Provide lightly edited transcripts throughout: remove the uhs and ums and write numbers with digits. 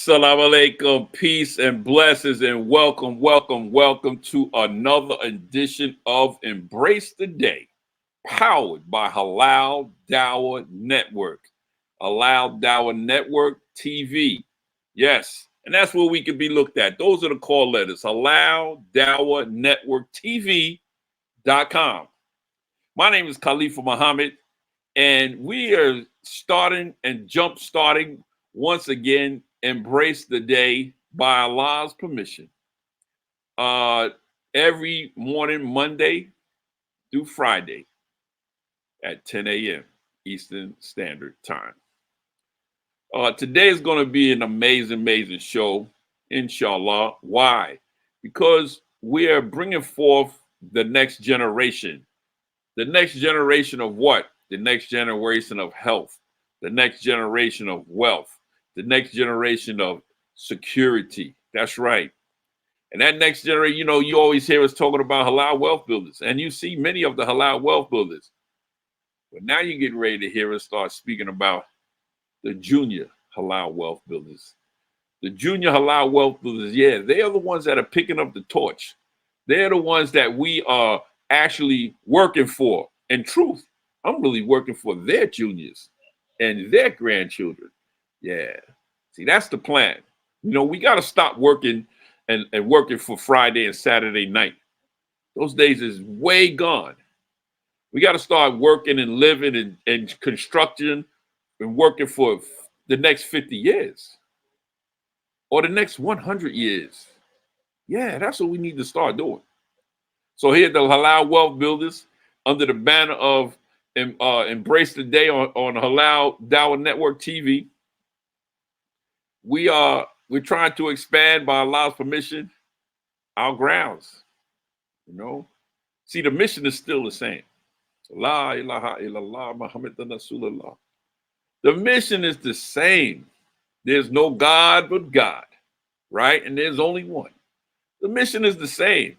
Assalamu alaikum, peace and blessings, and welcome to another edition of Embrace the Day, powered by Halal Dawah Network. Halal Dawah Network TV. Yes, and that's where we can be looked at. Those are the call letters, Halal Dawah Network TV.com. My name is Khalifa Muhammad, and we are starting and jump starting once again. Embrace the Day by Allah's permission. Every morning, Monday through Friday at 10 a.m. Eastern Standard Time. Today is going to be an amazing show, inshallah. Why? Because we are bringing forth the next generation. The next generation of what? The next generation of health. The next generation of wealth. The next generation of security. That's right. And that next generation, you always hear us talking about halal wealth builders. And you see many of the halal wealth builders. But now you're getting ready to hear us start speaking about the junior halal wealth builders. The junior halal wealth builders, yeah, they are the ones that are picking up the torch. They're the ones that we are actually working for. In truth, I'm really working for their juniors and their grandchildren. Yeah. See, that's the plan. We got to stop working and working for Friday and Saturday night. Those days is way gone. We got to start working and living and construction and working for the next 50 years or the next 100 years. Yeah, that's what we need to start doing. So here, the Halal Wealth Builders, under the banner of Embrace the Day on Halal Dawah Network TV, we're trying to expand, by Allah's permission, our grounds. See, the mission is still the same. La ilaha illallah Muhammadan Rasulullah. The mission is the same. There's no God but God, right? And there's only one. The mission is the same.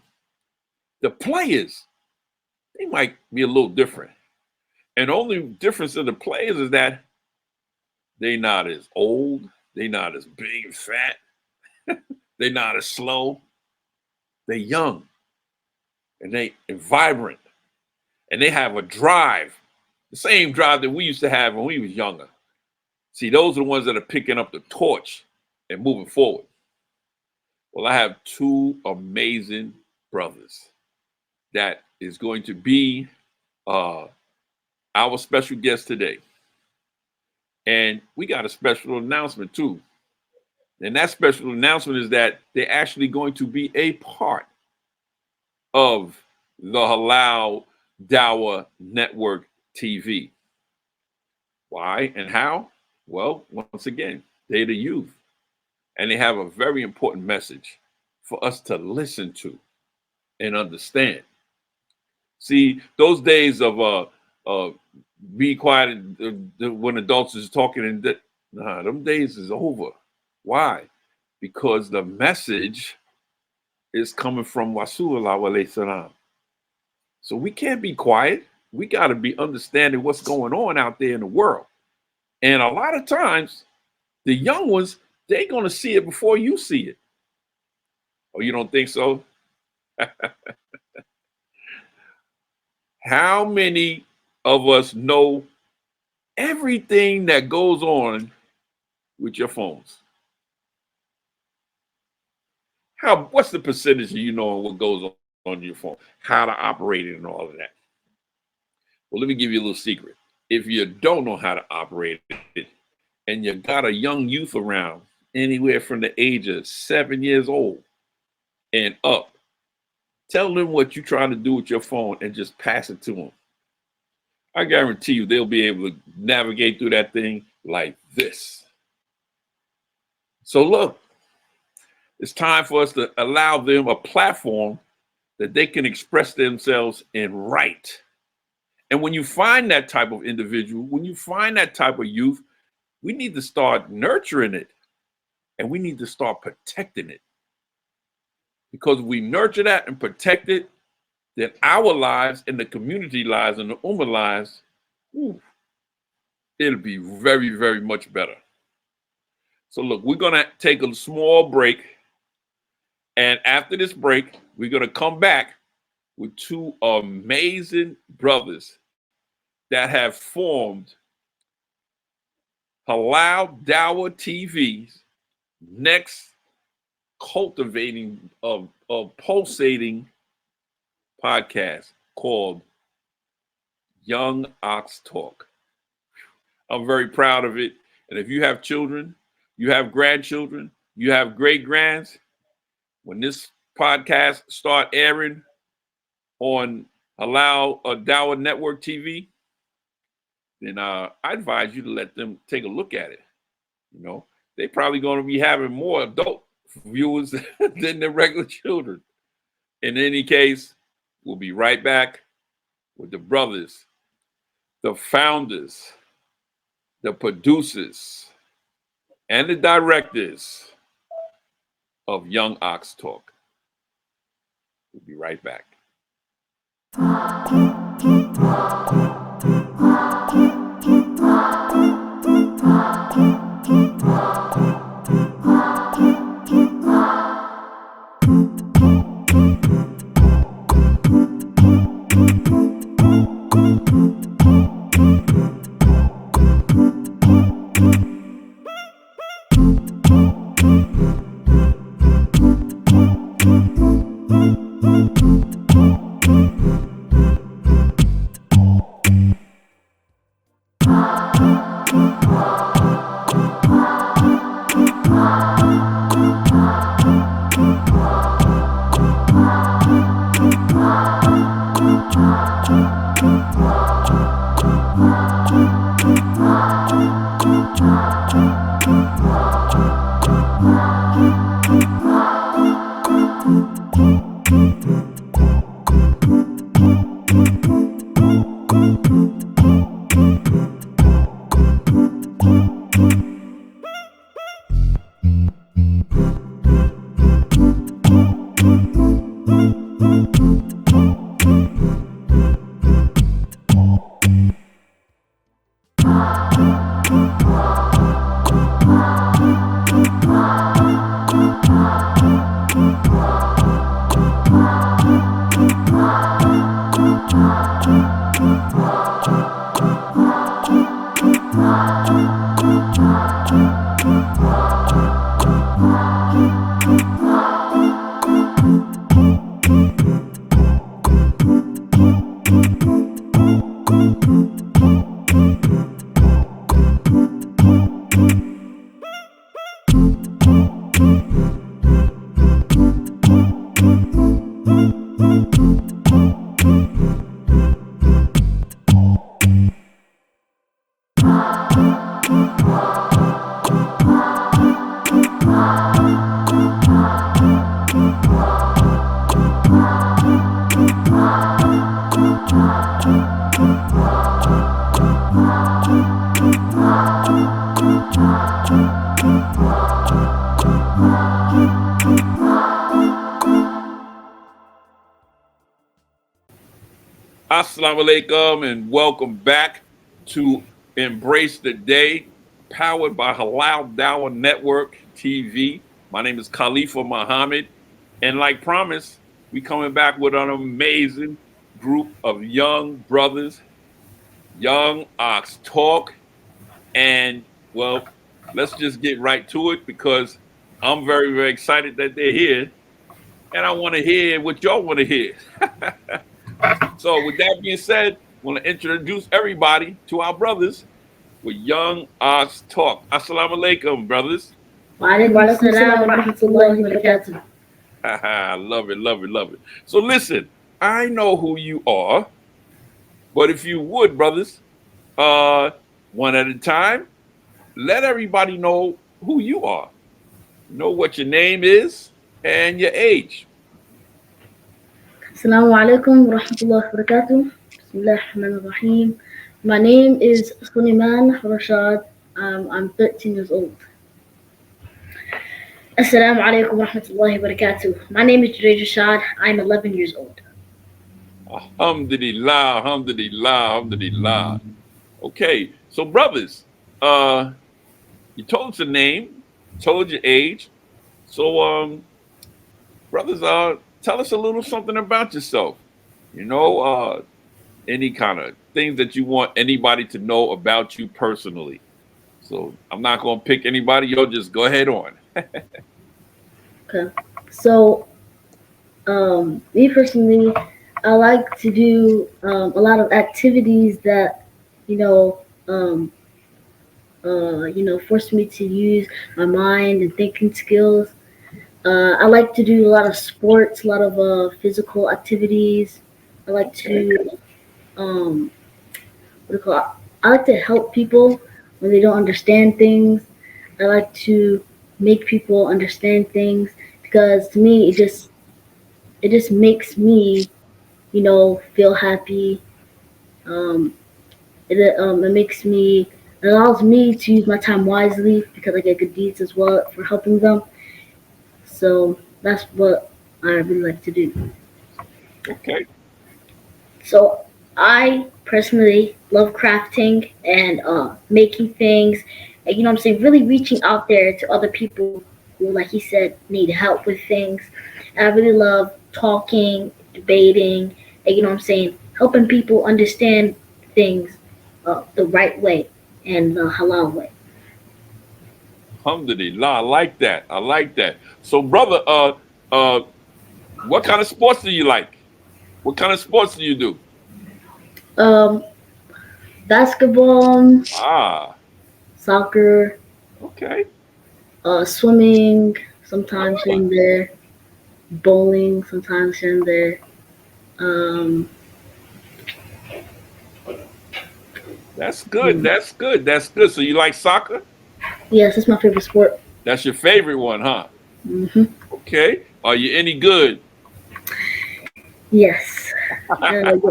The players, they might be a little different. And the only difference in the players is that they're not as old, they're not as big and fat, they're not as slow. They're young and they're vibrant. And they have a drive, the same drive that we used to have when we was younger. See, those are the ones that are picking up the torch and moving forward. Well, I have two amazing brothers that is going to be our special guest today. And we got a special announcement too. And that special announcement is that they're actually going to be a part of the Halal Dawah Network TV. Why and how? Well, once again, they're the youth. And they have a very important message for us to listen to and understand. See, those days of be quiet when adults is talking, and them days is over. Why? Because the message is coming from Rasulullah alayhi salam. So we can't be quiet. We got to be understanding what's going on out there in the world. And a lot of times, the young ones, they're going to see it before you see it. Oh, you don't think so? How many of us know everything that goes on with your phones? What's the percentage of you knowing what goes on your phone, how to operate it and all of that? Well, let me give you a little secret. If you don't know how to operate it and you got a young youth around anywhere from the age of 7 years old and up, tell them what you're trying to do with your phone and just pass it to them. I guarantee you they'll be able to navigate through that thing like this. So look, it's time for us to allow them a platform that they can express themselves in right. And when you find that type of individual, when you find that type of youth, we need to start nurturing it and we need to start protecting it. Because if we nurture that and protect it, then our lives and the community lives and the Ummah lives, it'll be very, very much better. So look, we're gonna take a small break, and after this break, we're gonna come back with two amazing brothers that have formed Halal Dawa TV's next cultivating of pulsating podcast called Young Ox Talk. I'm very proud of it. And if you have children, you have grandchildren, you have great grands, when this podcast start airing on Allow Dawa Network TV, then I advise you to let them take a look at it. You know, they probably going to be having more adult viewers than their regular children. In any case, we'll be right back with the brothers, the founders, the producers, and the directors of Young Ox Talk. We'll be right back. Assalamu alaikum and welcome back to Embrace the Day, powered by Halal Dawa Network TV. My name is Khalifa Muhammad, and like promised, we coming back with an amazing group of young brothers, Young Ox Talk, and well, let's just get right to it because I'm very, very excited that they're here, and I want to hear what y'all want to hear. So with that being said, I want to introduce everybody to our brothers with Young Ox Talk. Assalamu alaikum, brothers. Walaikum salam wa rahmatullahi wa barakatuh. I love it, love it, love it. So listen, I know who you are, but if you would, brothers, one at a time, let everybody know who you are. Know what your name is and your age. Assalamu alaikum wa rahmatullahi wa barakatuh. Bismillah ar-Rahman ar-Rahim. My name is Suleiman Rashad. I'm 13 years old. Assalamu alaikum wa rahmatullahi wa barakatuh. My name is Junaid Rashad. I'm 11 years old. Alhamdulillah, alhamdulillah, alhamdulillah. Okay, so brothers, you told us a name, told your age. So, brothers, tell us a little something about yourself. You know, any kind of things that you want anybody to know about you personally. So I'm not gonna pick anybody. You'll just go ahead on. Okay. So, me personally, I like to do a lot of activities that, you know, um, force me to use my mind and thinking skills. I like to do a lot of sports, a lot of physical activities. I like Okay. to um, what do you call it? I like to help people when they don't understand things. I like to make people understand things because to me it just makes me feel happy. Um, it makes me it allows me to use my time wisely because I get good deeds as well for helping them. So that's what I really like to do. Okay. So I personally love crafting and making things, and what I'm saying, really reaching out there to other people who, like he said, need help with things. And I really love talking, debating, and what I'm saying, helping people understand things the right way and the halal way. Alhamdulillah. I like that. I like that. So, brother, what kind of sports do you like? What kind of sports do you do? Um, Basketball, Ah, soccer, okay. swimming, sometimes here Ah, and there, bowling, sometimes here and there. Um, that's good. That's good. That's good. So you like soccer? yes, it's my favorite sport. That's your favorite one, huh? Hmm. Okay. Are you any good? Yes. Yes.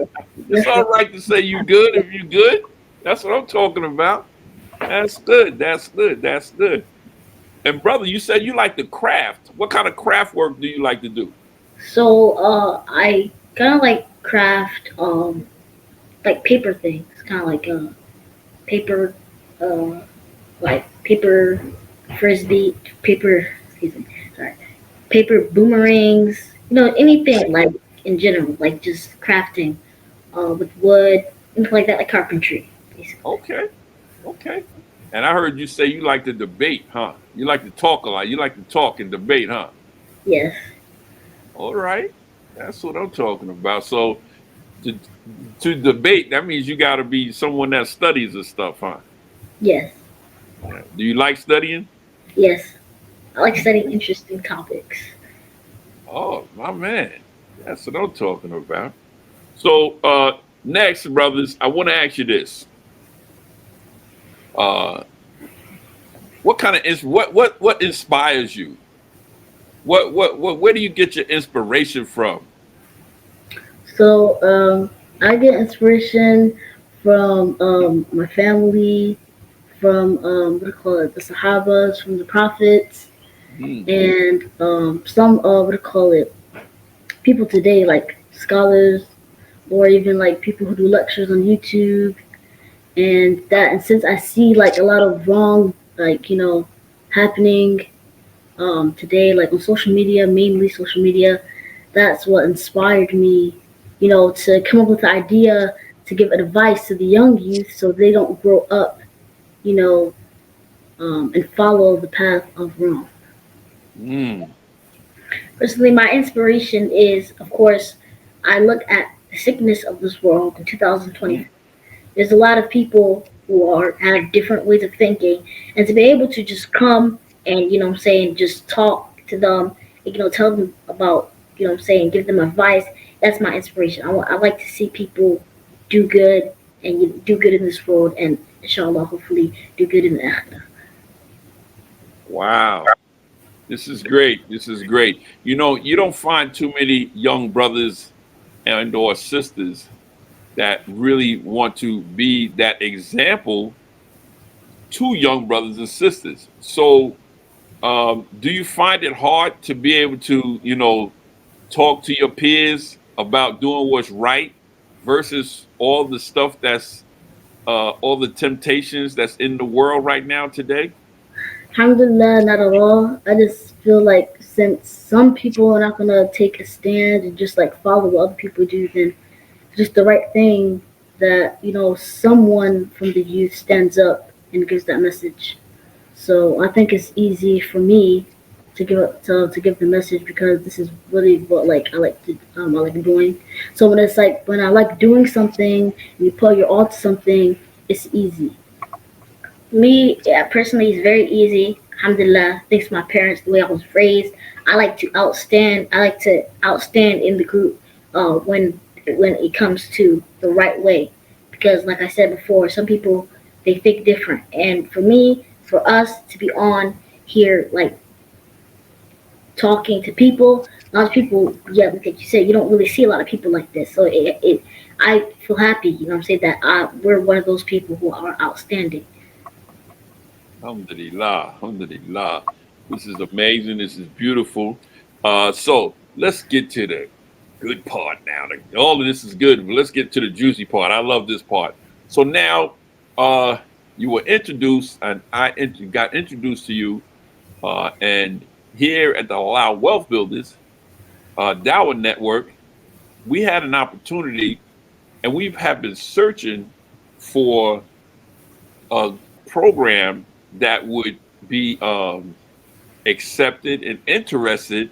It's Yes. all right to say you good if you good. That's what I'm talking about. That's good. That's good. That's good. And brother, you said you like to craft. What kind of craft work do you like to do? So, I kind of like craft, like paper things, kind of like paper, uh, like paper frisbee, paper. Excuse me. Sorry, paper boomerangs. Anything like in general, like just crafting, with wood, anything like that, like carpentry, basically. Okay. Okay. And I heard you say you like to debate, huh? You like to talk a lot. You like to talk and debate, huh? Yes. All right. That's what I'm talking about. So to to debate, that means you got to be someone that studies this stuff, huh? Yes. Yeah. Do you like studying? Yes. I like studying interesting topics. Oh, my man. That's what I'm talking about. So next, brothers, I want to ask you this. Uh what kind of what inspires you? What where do you get your inspiration from? So, I get inspiration from my family, from what do you call it, the Sahabas, from the prophets, Hmm. and some what do you call it, people today like scholars or even like people who do lectures on YouTube and that. And since I see like a lot of wrong happening today, like on social media, mainly social media, that's what inspired me, to come up with the idea to give advice to the young youth so they don't grow up, you know, and follow the path of wrong. Hmm. Personally, my inspiration is, of course, I look at the sickness of this world in 2020. Hmm. There's a lot of people who have different ways of thinking, and to be able to just come and what I'm saying, just talk to them, tell them about what I'm saying, give them advice. That's my inspiration. I like to see people do good and do good in this world, and inshallah, hopefully, do good in the akhirah. Wow. This is great. This is great. You know, you don't find too many young brothers and or sisters that really want to be that example to young brothers and sisters. So, do you find it hard to be able to, talk to your peers about doing what's right versus all the stuff that's all the temptations that's in the world right now today? Alhamdulillah, not at all. I just feel like since some people are not gonna take a stand and just like follow what other people do, then it's just the right thing that someone from the youth stands up and gives that message. So I think it's easy for me to give the message because this is really what like I like doing. So when it's like when I like doing something and you put your all to something, it's easy. Me, yeah, personally, it's very easy. Alhamdulillah, thanks to my parents, the way I was raised. I like to outstand. I like to outstand in the group when it comes to the right way, because like I said before, some people they think different, and for me, for us to be on here like talking to people, a lot of people, yeah, like you said, you don't really see a lot of people like this. So I feel happy, you know, what I'm saying that we're one of those people who are outstanding. Alhamdulillah, alhamdulillah. This is amazing. This is beautiful. So let's get to the good part now. All of this is good, but let's get to the juicy part. I love this part. So now, uh, you were introduced, and got introduced to you, and here at the Allow Wealth Builders, Dawah Network, we had an opportunity, and we have been searching for a program that would be accepted and interested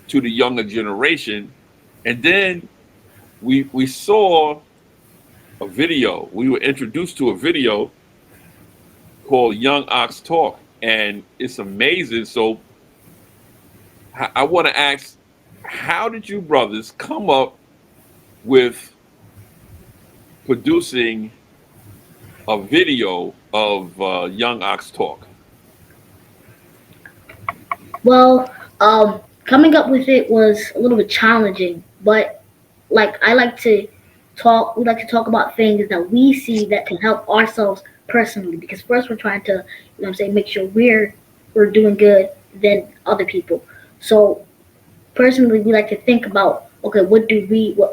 to the younger generation. And then we saw a video. We were introduced to a video called Young Ox Talk, and it's amazing. So I want to ask, how did you brothers come up with producing a video of Young Ox Talk? Well, coming up with it was a little bit challenging, but like I like to talk. We like to talk about things that we see that can help ourselves personally. Because first, we're trying to, what I'm saying, make sure we're doing good than other people. So personally, we like to think about, okay, what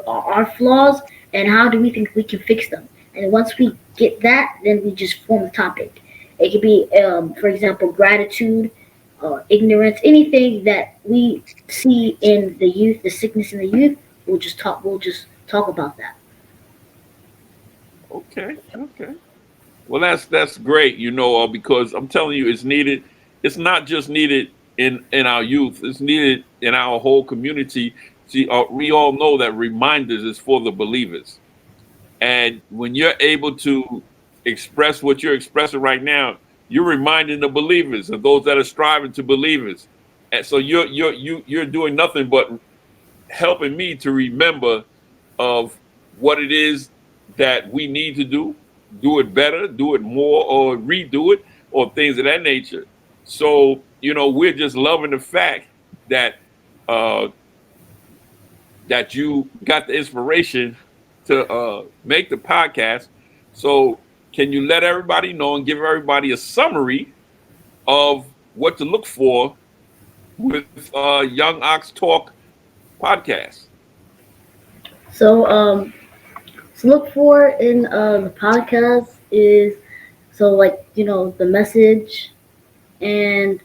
are our flaws, and how do we think we can fix them. And once we get that, then we just form the topic. It could be, for example, gratitude, ignorance, anything that we see in the youth, the sickness in the youth. We'll just talk about that. Okay, okay. Well, that's great, because I'm telling you, it's needed. It's not just needed in our youth. It's needed in our whole community. See, we all know that reminders is for the believers, and when you're able to express what you're expressing right now, you're reminding the believers of those that are striving to believers, and so you're doing nothing but helping me to remember of what it is that we need to do it better, do it more, or redo it, or things of that nature. So, we're just loving the fact that uh, that you got the inspiration to make the podcast. So, can you let everybody know and give everybody a summary of what to look for with Young Ox Talk podcast? So, to look for in the podcast is like the message and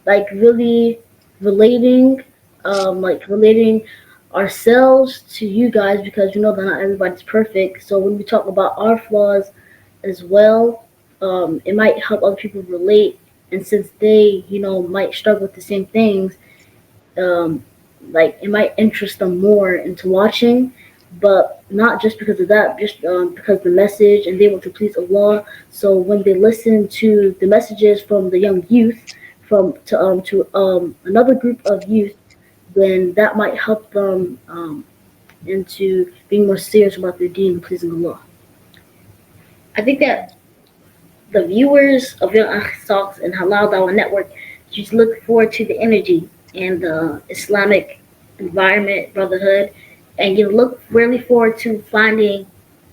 like really relating, relating ourselves to you guys because that not everybody's perfect. So when we talk about our flaws as well, it might help other people relate. And since they, might struggle with the same things, um, like it might interest them more into watching, but not just because of that, just because the message and they want to please Allah. So when they listen to the messages from the young youth, from to another group of youth, then that might help them into being more serious about their deen and pleasing Allah. I think that the viewers of Young Akh Talks and Halal Dawah Network just look forward to the energy and the Islamic environment, brotherhood, and you look really forward to finding,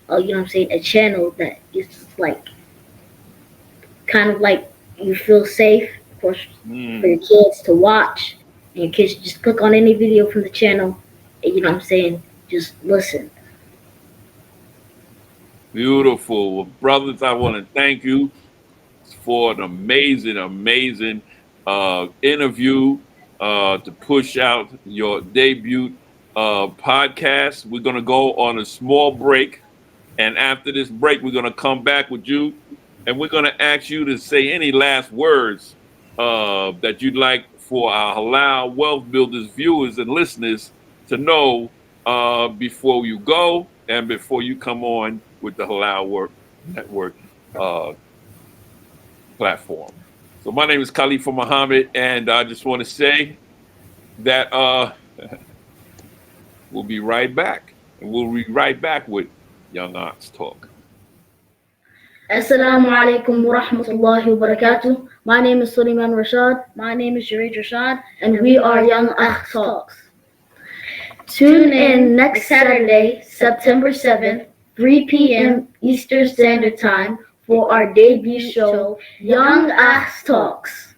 a channel that is just like kind of like you feel safe, of course, for your Mm, kids to watch. And your kids just click on any video from the channel, and just listen. beautiful. Well, brothers, I want to thank you. for an amazing interview to push out your debut podcast. We're going to go on a small break. And after this break, we're going to come back with you and we're going to ask you to say any last words that you'd like for our Halal Wealth Builders viewers and listeners to know before you go and before you come on with the Halal Work Network uh, platform. So my name is Khalifa Muhammad, and I just want to say that we'll be right back, and we'll be right back with Young Ox Talk. Assalamu alaikum wa rahmatullahi wa barakatuh. My name is Suleiman Rashad. My name is Jareed Rashad, and we are Young Akh Talks. Tune in next Saturday, September 7th, 3 p.m. Eastern Standard Time for our debut show, Young Akh Talks.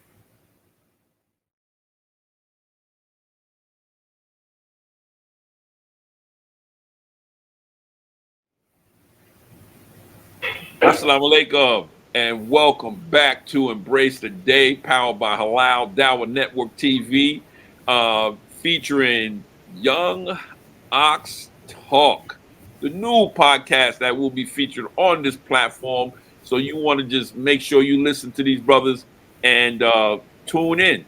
Assalamu alaikum, and welcome back to Embrace the Day, powered by Halal Dawah Network TV, featuring Young Ox Talk, the new podcast that will be featured on this platform. So you want to just make sure you listen to these brothers and tune in.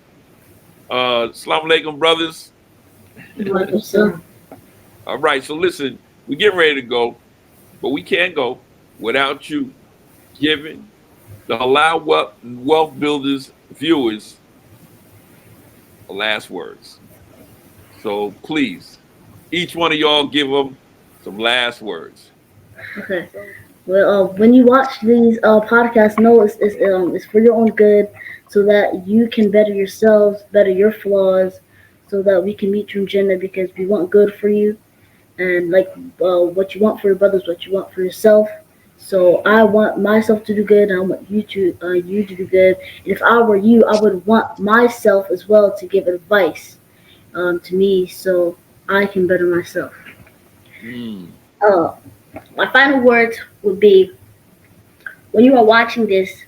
Assalamu alaikum, brothers. All right, so listen, we get ready to go, but we can't go without you giving the Halal Wealth Builders viewers the last words. So please, each one of y'all give them some last words. Okay. Well, when you watch these podcasts, know it's for your own good, so that you can better yourselves, better your flaws, so that we can meet your Jannah, because we want good for you, and like what you want for your brothers, what you want for yourself. So I want myself to do good, and I want you to do good. And if I were you, I would want myself as well to give advice to me, so I can better myself. Mm. My final words would be: when you are watching this,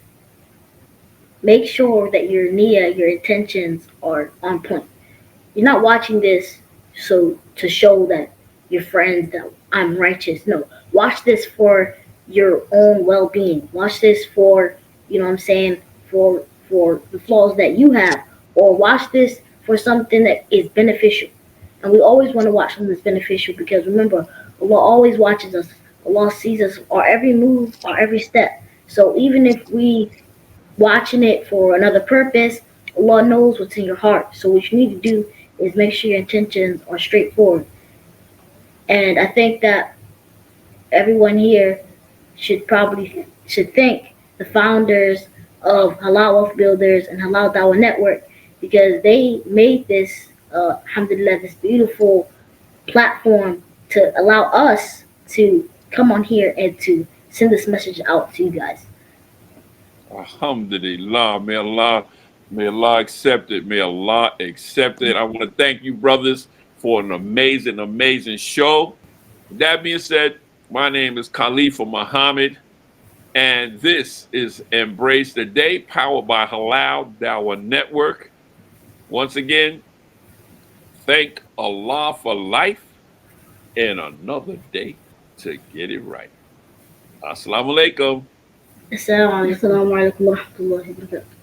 make sure that your niyyah, your intentions are on point. You're not watching this so to show that your friends that I'm righteous. No, watch this for your own well-being. Watch this for, you know what I'm saying, for the flaws that you have, or watch this for something that is beneficial. And we always want to watch something that's beneficial, because remember, Allah always watches us. Allah sees us, our every move, our every step. So even if we watching it for another purpose, Allah knows what's in your heart. So what you need to do is make sure your intentions are straightforward. And I think that everyone here should thank the founders of Halal Wealth Builders and Halal Dawah Network, because they made this, alhamdulillah, this beautiful platform to allow us to come on here and to send this message out to you guys. Alhamdulillah. May Allah accept it. May Allah accept it. I want to thank you, brothers, for an amazing show. With that being said, my name is Khalifa Muhammad, and this is Embrace the Day, powered by Halal Dawah Network. Once again, thank Allah for life and another day to get it right. Assalamu alaikum. Assalamu alaikum wa rahmatullahi wa barakatuh.